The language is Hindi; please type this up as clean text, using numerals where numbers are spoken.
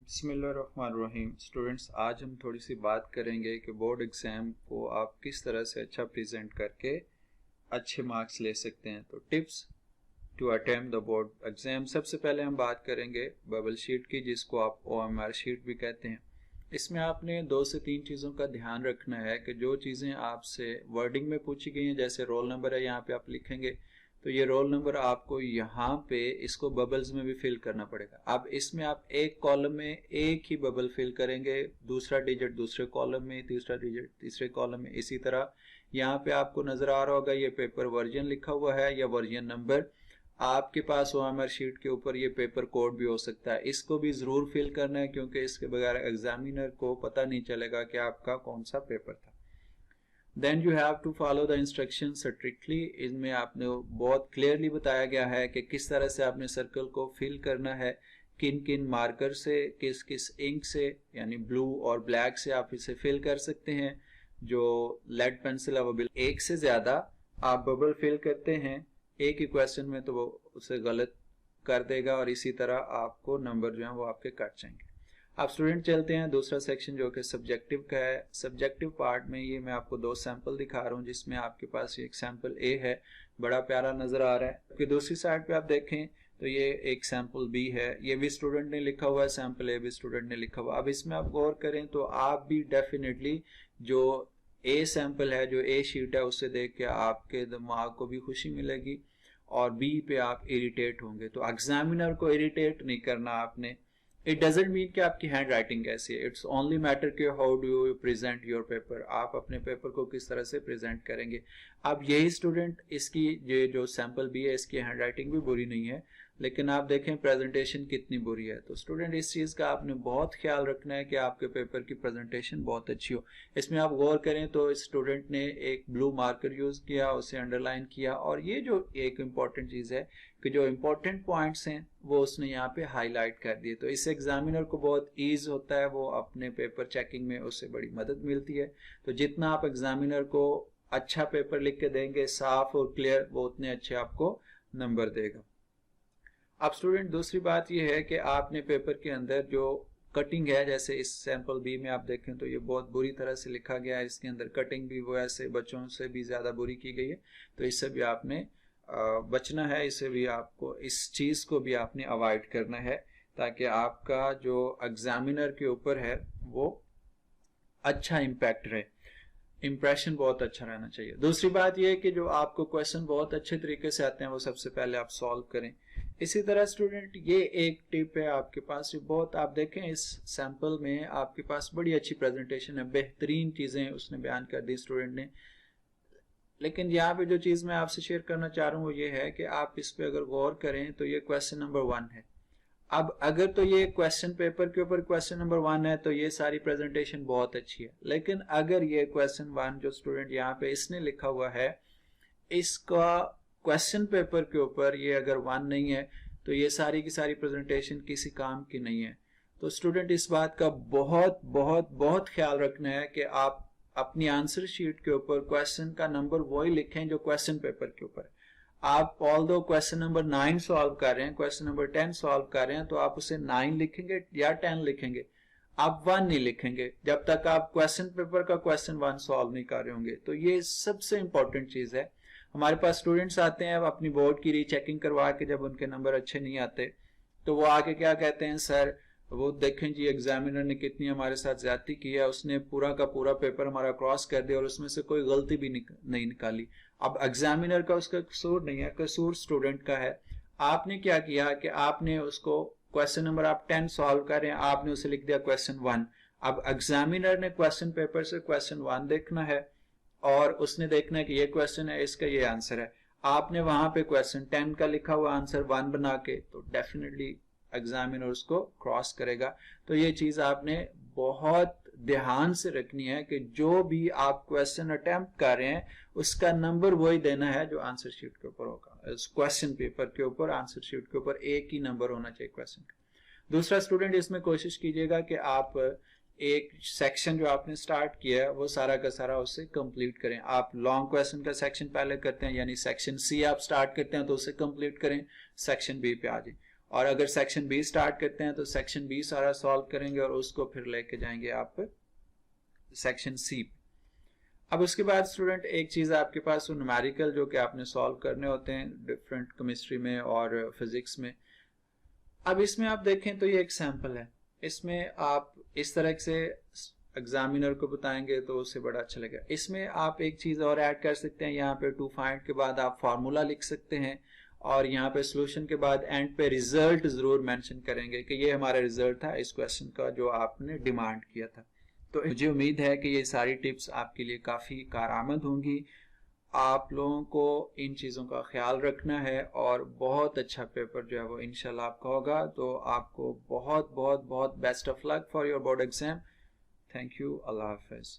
बिस्मिल्लाहिर्रहमानिर्रहीम। स्टूडेंट्स, आज हम थोड़ी सी बात करेंगे कि बोर्ड एग्ज़ाम को आप किस तरह से अच्छा प्रेजेंट करके अच्छे मार्क्स ले सकते हैं। तो tips to attempt the board exam. सबसे पहले हम बात करेंगे बबल शीट की, जिसको आप OMR शीट भी कहते हैं। इसमें आपने 2 से 3 चीज़ों का ध्यान रखना है कि जो चीज़ें आपसे वर्डिंग में पूछी गई हैं, जैसे रोल नंबर है, यहाँ पे आप लिखेंगे तो ये रोल नंबर आपको यहाँ पे इसको बबल्स में भी फिल करना पड़ेगा। अब इसमें आप एक कॉलम में एक ही बबल फिल करेंगे, दूसरा डिजिट दूसरे कॉलम में, तीसरा डिजिट तीसरे कॉलम में। इसी तरह यहाँ पे आपको नजर आ रहा होगा ये पेपर वर्जन लिखा हुआ है या वर्जन नंबर। आपके पास OMR शीट के ऊपर ये पेपर कोड भी हो सकता है, इसको भी जरूर फिल करना है, क्योंकि इसके बगैर एग्जामिनर को पता नहीं चलेगा कि आपका कौन सा पेपर था। Then you have to follow the instruction strictly. इनमें आपने बहुत क्लियरली बताया गया है कि किस तरह से आपने सर्कल को फिल करना है, किन किन मार्कर से, किस किस इंक से, यानी ब्लू और ब्लैक से आप इसे फिल कर सकते हैं। जो लेड पेंसिल अवेलेबल, एक से ज्यादा आप बबल फिल करते हैं एक ही क्वेश्चन में तो वो उसे गलत कर देगा और इसी तरह आपको नंबर जो है वो आपके कट जाएंगे। आप स्टूडेंट चलते हैं दूसरा सेक्शन जो कि सब्जेक्टिव का है। सब्जेक्टिव पार्ट में ये मैं आपको 2 सैंपल दिखा रहा हूँ, जिसमें आपके पास एक सैंपल ए है, बड़ा प्यारा नजर आ रहा है। क्योंकि दूसरी साइड पे आप देखें तो ये एक सैंपल बी है, ये भी स्टूडेंट ने लिखा हुआ है, सैंपल ए भी स्टूडेंट ने लिखा हुआ। अब इसमें आप गौर करें तो आप भी डेफिनेटली जो ए सैंपल है, जो ए शीट है, उससे देख के आपके दिमाग को भी खुशी मिलेगी और बी पे आप इरिटेट होंगे। तो एग्जामिनर को इरिटेट नहीं करना आपने। इट डजेंट मीन कि आपकी हैंड राइटिंग कैसी है, इट्स ओनली मैटर कि how do you present your paper. आप अपने पेपर को किस तरह से प्रेजेंट करेंगे। अब यही स्टूडेंट, इसकी ये जो सैंपल भी है, इसकी हैंड राइटिंग भी बुरी नहीं है, लेकिन आप देखें प्रेजेंटेशन कितनी बुरी है। तो स्टूडेंट इस चीज का आपने बहुत ख्याल रखना है कि आपके पेपर की प्रेजेंटेशन बहुत अच्छी हो। इसमें आप गौर करें तो स्टूडेंट ने एक ब्लू मार्कर यूज किया, उसे अंडरलाइन किया, और ये जो एक इम्पॉर्टेंट चीज है कि जो इम्पोर्टेंट पॉइंट्स हैं वो उसने यहाँ पे हाईलाइट कर दिए। तो इससे एग्जामिनर को बहुत ईज होता है, वो अपने पेपर चेकिंग में उससे बड़ी मदद मिलती है। तो जितना आप एग्जामिनर को अच्छा पेपर लिख के देंगे, साफ और क्लियर, वो उतने अच्छे आपको नंबर देगा। अब स्टूडेंट दूसरी बात यह है कि आपने पेपर के अंदर जो कटिंग है, जैसे इस सैंपल बी में आप देखें तो ये बहुत बुरी तरह से लिखा गया है, इसके अंदर कटिंग भी वो ऐसे बच्चों से भी ज्यादा बुरी की गई है। तो इससे भी आपने बचना है, इसे भी आपको, इस चीज को भी आपने अवॉइड करना है, ताकि आपका जो एग्जामिनर के ऊपर है वो अच्छा इम्पैक्ट रहे, इंप्रेशन बहुत अच्छा रहना चाहिए। दूसरी बात यह है कि जो आपको क्वेश्चन बहुत अच्छे तरीके से आते हैं वो सबसे पहले आप सॉल्व करें। इसी तरह स्टूडेंट ये एक टिप है आपके पास, ये बहुत, आप देखें इस सैंपल में आपके पास बड़ी अच्छी प्रेजेंटेशन है, बेहतरीन चीजें उसने बयान कर दी स्टूडेंट ने। लेकिन यहाँ पे जो चीज मैं आपसे शेयर करना चाह रहा हूँ वो ये है कि आप इस पे अगर गौर करें तो ये क्वेश्चन नंबर 1 है। अब अगर तो ये क्वेश्चन पेपर के ऊपर क्वेश्चन नंबर 1 है तो ये सारी प्रेजेंटेशन बहुत अच्छी है। लेकिन अगर ये क्वेश्चन 1 जो स्टूडेंट यहाँ पे इसने लिखा हुआ है, इसका क्वेश्चन पेपर के ऊपर ये अगर 1 नहीं है तो ये सारी की सारी प्रेजेंटेशन किसी काम की नहीं है। तो स्टूडेंट इस बात का बहुत बहुत बहुत ख्याल रखना है कि आप अपनी आंसर शीट के ऊपर क्वेश्चन का नंबर वही लिखें जो क्वेश्चन पेपर के ऊपर है। आप ऑल्दो क्वेश्चन नंबर 9 सॉल्व कर रहे हैं, क्वेश्चन नंबर 10 सॉल्व कर रहे हैं, तो आप उसे 9 लिखेंगे या 10 लिखेंगे, आप 1 नहीं लिखेंगे जब तक आप क्वेश्चन पेपर का क्वेश्चन 1 सॉल्व नहीं कर रहे होंगे। तो ये सबसे इंपॉर्टेंट चीज है। हमारे पास स्टूडेंट्स आते हैं अपनी बोर्ड की रीचेकिंग करवा के, जब उनके नंबर अच्छे नहीं आते तो वो आके क्या कहते हैं, सर वो देखें जी एग्जामिनर ने कितनी हमारे साथ ज्यादती की है, उसने पूरा का पूरा पेपर हमारा क्रॉस कर दिया और उसमें से कोई गलती भी नहीं निकाली। अब एग्जामिनर का उसका कसूर नहीं है, कसूर स्टूडेंट का है। आपने क्या किया कि आपने उसको क्वेश्चन नंबर आप 10 सॉल्व कर रहे हैं, आपने उसे लिख दिया क्वेश्चन 1। अब एग्जामिनर ने क्वेश्चन पेपर से क्वेश्चन 1 देखना है और उसने देखना है कि ये क्वेश्चन है, इसका ये आंसर है। आपने वहां पे क्वेश्चन 10 का लिखा हुआ आंसर 1 बना के, तो डेफिनेटली एग्जामिनर उसको क्रॉस करेगा। तो ये चीज आपने बहुत ध्यान से रखनी है कि जो भी आप क्वेश्चन अटेम्प्ट कर रहे हैं उसका नंबर वही देना है जो आंसर शीट के ऊपर होगा। क्वेश्चन पेपर के ऊपर, आंसर शीट के ऊपर एक ही नंबर होना चाहिए क्वेश्चन का। दूसरा स्टूडेंट, इसमें कोशिश कीजिएगा कि आप एक सेक्शन जो आपने स्टार्ट किया है वो सारा का सारा उससे कंप्लीट करें। आप लॉन्ग क्वेश्चन का सेक्शन पहले करते हैं, यानी सेक्शन सी आप स्टार्ट करते हैं तो उसे कंप्लीट करें, सेक्शन बी पे आ जाए। और अगर सेक्शन बी स्टार्ट करते हैं तो सेक्शन बी सारा सॉल्व करेंगे और उसको फिर लेके जाएंगे आप सेक्शन सी। अब उसके बाद स्टूडेंट एक चीज़ आपके पास न्यूमेरिकल जो कि आपने सॉल्व करने होते हैं डिफरेंट केमिस्ट्री में और फिजिक्स में। अब इसमें आप देखें तो ये एग्जाम्पल है, इसमें आप इस तरह से एग्जामिनर को बताएंगे तो उससे बड़ा अच्छा लगेगा। इसमें आप एक चीज़ और ऐड कर सकते हैं, यहाँ पे टू फाइंड के बाद आप फार्मूला लिख सकते हैं और यहाँ पे सोल्यूशन के बाद एंड पे रिजल्ट जरूर मेंशन करेंगे कि ये हमारा रिजल्ट था इस क्वेश्चन का जो आपने डिमांड किया था। तो मुझे उम्मीद है कि ये सारी टिप्स आपके लिए काफ़ी कारआमद होंगी। आप लोगों को इन चीज़ों का ख्याल रखना है और बहुत अच्छा पेपर जो है वो इंशाल्लाह आपका होगा। तो आपको बहुत बहुत बहुत best of luck for your board exam. Thank you. अल्लाह हाफिज़।